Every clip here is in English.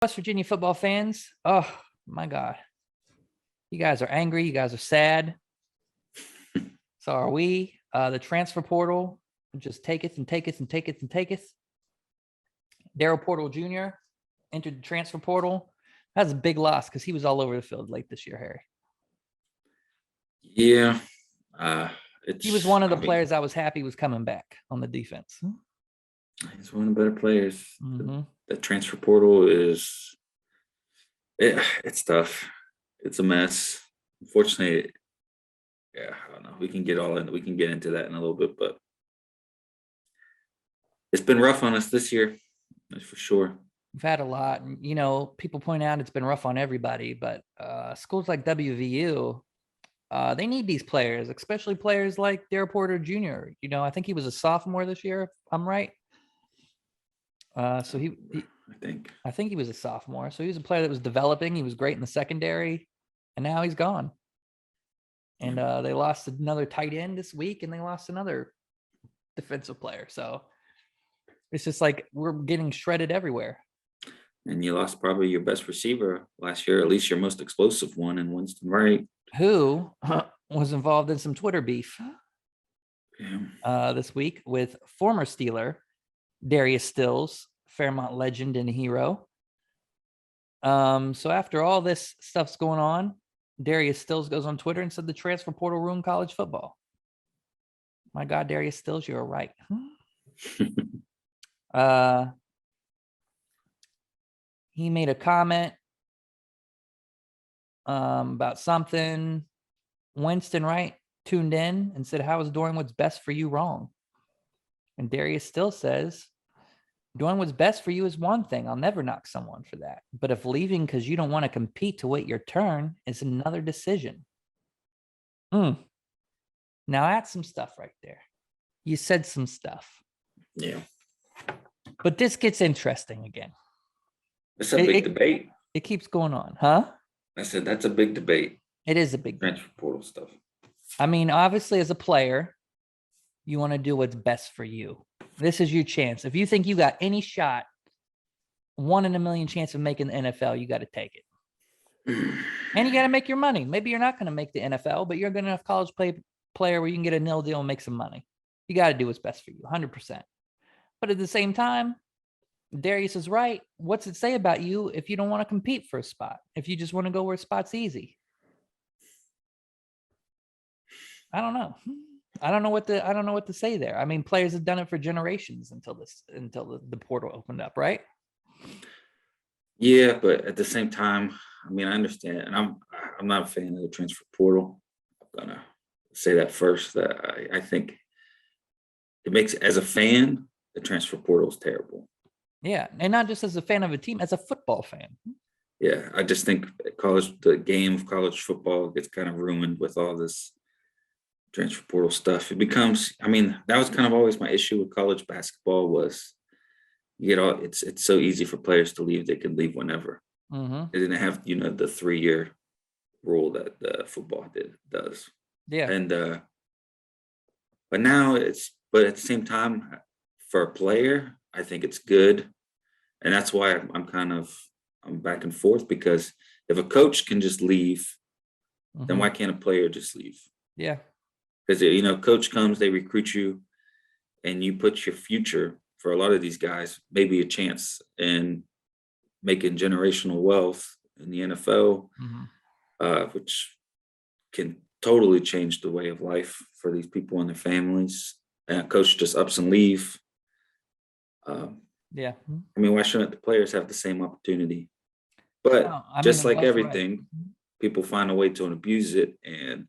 West Virginia football fans, oh my God, you guys are angry. You guys are sad. So are we. The transfer portal just taketh and taketh and taketh and taketh. Daryl Portal Jr. entered the transfer portal. That's a big loss because he was all over the field late this year, Harry. Yeah. He was one of the players I was happy was coming back on the defense. He's one of the better players. Mm-hmm. The transfer portal it's tough. It's a mess. Unfortunately, yeah, I don't know. We can get into that in a little bit, but it's been rough on us this year, that's for sure. We've had a lot. You know, people point out it's been rough on everybody, but schools like WVU, they need these players, especially players like Daryl Porter Jr. You know, I think he was a sophomore this year, if I'm right. I think he was a sophomore. So he was a player that was developing. He was great in the secondary, and now he's gone. And they lost another tight end this week, and they lost another defensive player. So it's just like we're getting shredded everywhere. And you lost probably your best receiver last year, at least your most explosive one in Winston Wright, who was involved in some Twitter beef this week with former Steeler Darius Stills, Fairmont legend and hero. So after all this stuff's going on, Darius Stills goes on Twitter and said the transfer portal ruined college football. My God, Darius Stills, you're right. He made a comment about something. Winston Wright tuned in and said, how is doing what's best for you wrong? And Darius still says, doing what's best for you is one thing. I'll never knock someone for that. But if leaving because you don't want to compete to wait your turn is another decision. Now that's some stuff right there. You said some stuff. Yeah. But this gets interesting again. It's a big debate. It keeps going on, huh? I said that's a big debate. It is a big transfer portal stuff. I mean, obviously, as a player, you want to do what's best for you. This is your chance. If you think you got any shot, 1 in a million chance of making the NFL, you got to take it. And you got to make your money. Maybe you're not going to make the NFL, but you're a good enough college player where you can get a nil deal and make some money. You got to do what's best for you, 100%. But at the same time, Darius is right. What's it say about you if you don't want to compete for a spot? If you just want to go where a spot's easy? I don't know. I don't know what to say there. I mean, players have done it for generations until the portal opened up, right? Yeah, but at the same time, I mean, I understand, and I'm not a fan of the transfer portal. I'm gonna say that first. That I think it makes, as a fan, the transfer portal is terrible. Yeah, and not just as a fan of a team, as a football fan. Yeah, I just think the game of college football gets kind of ruined with all this transfer portal stuff. It becomes, I mean, that was kind of always my issue with college basketball was, it's so easy for players to leave. They can leave whenever. Mm-hmm. They didn't have, the 3-year rule that the football does. Yeah. And, but now but at the same time, for a player, I think it's good. And that's why I'm back and forth, because if a coach can just leave, then why can't a player just leave? Yeah. Because, coach comes, they recruit you, and you put your future, for a lot of these guys, maybe a chance in making generational wealth in the NFL, which can totally change the way of life for these people and their families. And a coach just ups and leave. Yeah. I mean, why shouldn't the players have the same opportunity? But just like everything, people find a way to abuse it. And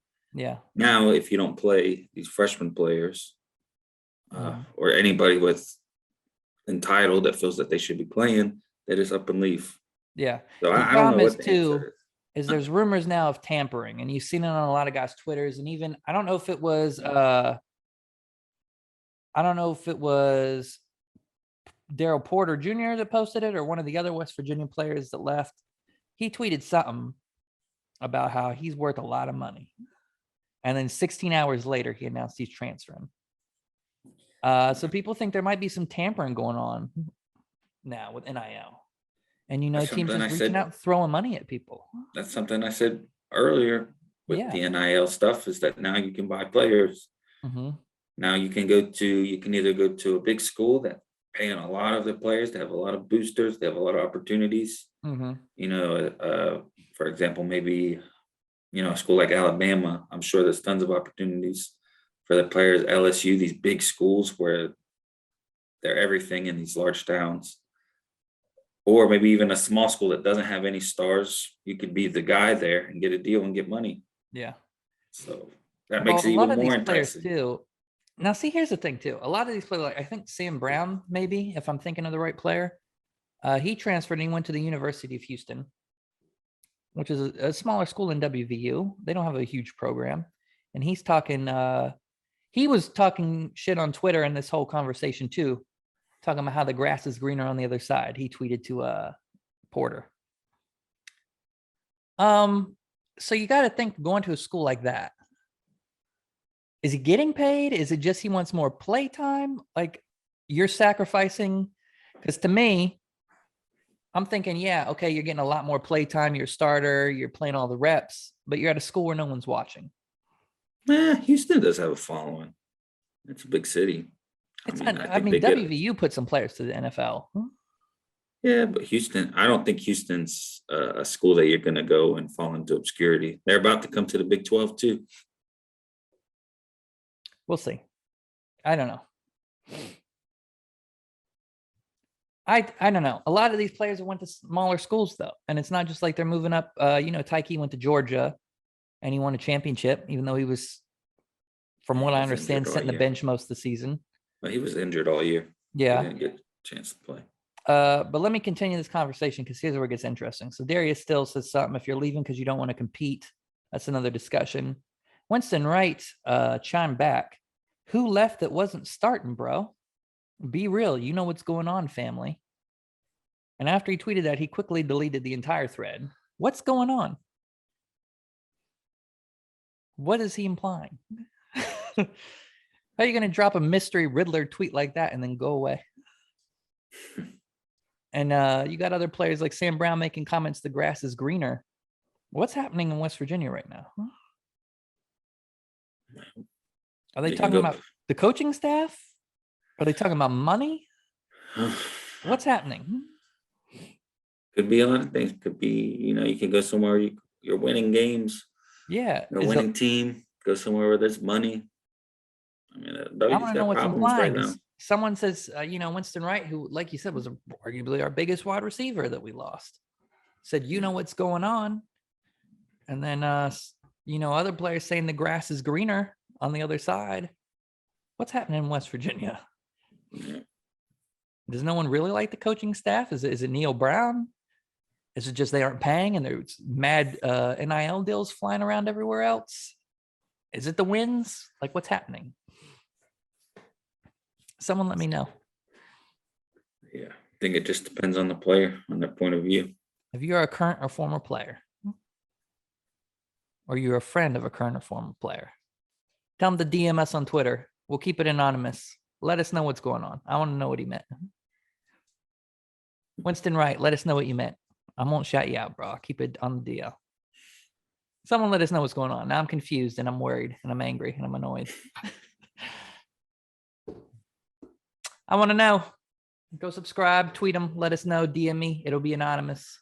now, if you don't play these freshman players or anybody with entitled that feels that they should be playing, they just up and leave. Yeah. So I don't know what the answer is. There's rumors now of tampering, and you've seen it on a lot of guys' Twitters, and even I don't know if it was Daryl Porter Jr. that posted it or one of the other West Virginia players that left. He tweeted something about how he's worth a lot of money. And then 16 hours later, he announced he's transferring. So people think there might be some tampering going on now with NIL. And, That's teams something I just reaching said. out, throwing money at people. That's something I said earlier with Yeah. the NIL stuff, is that now you can buy players. Hmm. Now you can either go to a big school that paying a lot of the players, they have a lot of boosters, they have a lot of opportunities. Hmm. For example, maybe, a school like Alabama, I'm sure there's tons of opportunities for the players. LSU, these big schools where they're everything in these large towns. Or maybe even a small school that doesn't have any stars. You could be the guy there and get a deal and get money. Yeah. So that Well, makes a it even lot of more these players enticing. too. Now, see, here's the thing too. A lot of these players, like I think Sam Brown, maybe if I'm thinking of the right player, he transferred and he went to the University of Houston, which is a smaller school than WVU. They don't have a huge program, and he's talking. He was talking shit on Twitter in this whole conversation too, talking about how the grass is greener on the other side. He tweeted to Porter. So you got to think, going to a school like that, is he getting paid? Is it just he wants more play time? Like, you're sacrificing? Because to me, I'm thinking, yeah, okay, you're getting a lot more play time. You're a starter. You're playing all the reps, but you're at a school where no one's watching. Houston does have a following. It's a big city. I mean, WVU put some players to the NFL. Yeah, but Houston, I don't think Houston's a school that you're going to go and fall into obscurity. They're about to come to the Big 12 too. We'll see. I don't know. I don't know. A lot of these players went to smaller schools though, and it's not just like they're moving up. Tyke went to Georgia, and he won a championship, even though he was, from what I understand, sitting the bench most of the season. But he was injured all year. Yeah, he didn't get a chance to play. But let me continue this conversation, because here's where it gets interesting. So Darius still says something. If you're leaving because you don't want to compete, that's another discussion. Winston Wright chimed back. Who left that wasn't starting, bro? Be real. You know what's going on, family. And after he tweeted that, he quickly deleted the entire thread. What's going on? What is he implying? How are you going to drop a mystery Riddler tweet like that and then go away? And you got other players like Sam Brown making comments, the grass is greener. What's happening in West Virginia right now? Are they talking about the coaching staff? Are they talking about money? What's happening? Could be a lot of things. Could be, you can go somewhere you're winning games. Yeah. You're a winning team. Go somewhere where there's money. I mean, I want to know what's implying. Right now. Someone says, Winston Wright, who, like you said, was arguably our biggest wide receiver that we lost, said, what's going on. And then, other players saying the grass is greener on the other side. What's happening in West Virginia? Yeah. Does no one really like the coaching staff? Is it Neil Brown? Is it just they aren't paying and there's mad NIL deals flying around everywhere else? Is it the wins? Like, what's happening? Someone let me know. Yeah, I think it just depends on the player, on their point of view. If you're a current or former player, or you're a friend of a current or former player, tell them to DM us on Twitter. We'll keep it anonymous. Let us know what's going on. I want to know what he meant. Winston Wright, let us know what you meant. I won't shout you out, bro. I'll keep it on the DL. Someone let us know what's going on. Now I'm confused and I'm worried and I'm angry and I'm annoyed. I want to know. Go subscribe, tweet them, let us know, DM me. It'll be anonymous.